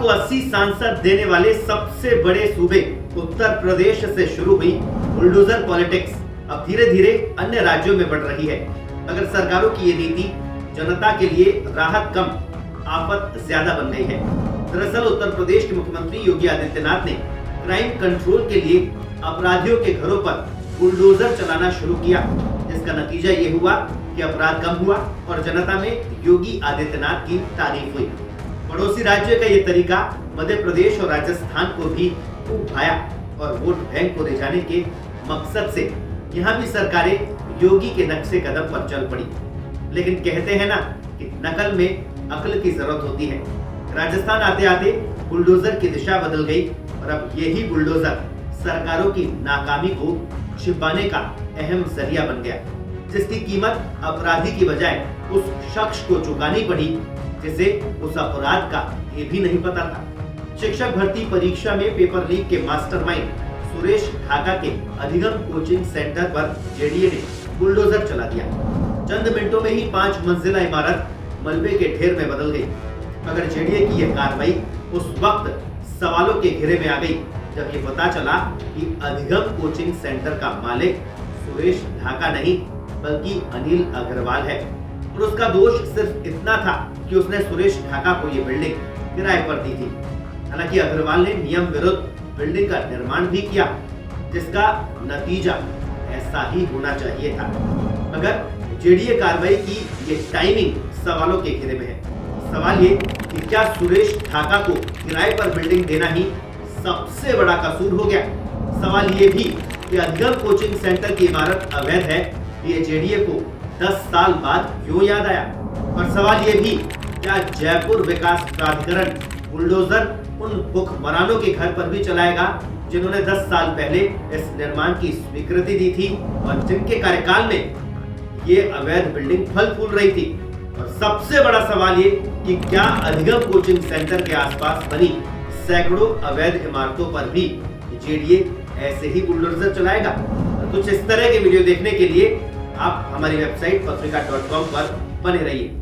को 80 सांसद देने वाले सबसे बड़े सूबे उत्तर प्रदेश से शुरू हुई बुलडोजर पॉलिटिक्स अब धीरे धीरे अन्य राज्यों में बढ़ रही है। अगर सरकारों की ये नीति जनता के लिए राहत कम आफत ज्यादा बन गई है। दरअसल उत्तर प्रदेश के मुख्यमंत्री योगी आदित्यनाथ ने क्राइम कंट्रोल के लिए अपराधियों के घरों पर बुलडोजर चलाना शुरू किया, जिसका नतीजा ये हुआ कि अपराध कम हुआ और जनता में योगी आदित्यनाथ की तारीफ हुई। पड़ोसी राज्य का ये तरीका मध्य प्रदेश और राजस्थान को भी खूब भाया और वोट बैंक को रिझाने के मकसद से यहाँ भी सरकारें योगी के नक्शे कदम पर चल पड़ी। लेकिन कहते हैं ना कि नकल में अक्ल की जरूरत होती है। राजस्थान आते आते बुलडोजर की दिशा बदल गई और अब यही बुलडोजर सरकारों की नाकामी को छिपाने का अहम जरिया बन गया, जिसकी कीमत अपराधी की बजाय उस शख्स को चुकानी पड़ी जिसे उस अपराध का ये भी नहीं पता था। शिक्षक भर्ती परीक्षा में पेपर लीक के मास्टरमाइंड सुरेश ढाका के अधिगम कोचिंग सेंटर पर जेडीए ने बुलडोजर चला दिया। चंद मिनटों में ही 5 मंजिला इमारत मलबे के ढेर में बदल गई। मगर जेडीए की यह कार्रवाई उस वक्त सवालों के घेरे में आ गई जब ये पता चला कि अधिगम कोचिंग सेंटर का मालिक सुरेश ढाका नहीं बल्कि अनिल अग्रवाल है और उसका दोष सिर्फ इतना था कि उसने सुरेश ढाका को ये बिल्डिंग किराए पर दी थी। हालांकि अग्रवाल ने नियम विरुद्ध बिल्डिंग का निर्माण भी किया, जिसका नतीजा ऐसा ही होना चाहिए था। मगर जेडीए कार्रवाई की ये टाइमिंग सवालों के घेरे में है। सवाल ये कि क्या सुरेश ढाका को किराए पर बिल्डिंग देना ही सबसे बड़ा कसूर हो गया? सवाल ये भी कि अधिगम कोचिंग सेंटर की इमारत अवैध है, ये जेडीए को 10 साल बाद क्यों याद आया? और सवाल ये भी, क्या जयपुर विकास प्राधिकरण बुलडोजर उन हुक्मरानों के घर पर भी चलाएगा जिन्होंने 10 साल पहले इस निर्माण की स्वीकृति दी थी और जिनके कार्यकाल में ये अवैध बिल्डिंग फल फूल रही थी? और सबसे बड़ा सवाल ये कि क्या अधिगम कोचिंग सेंटर के आसपास बनी सैकड़ों अवैध इमारतों पर भी जेडीए ऐसे ही बुलडोजर चलाएगा? कुछ इस तरह के वीडियो देखने के लिए आप हमारी वेबसाइट पत्रिका.com पर बने रहिए।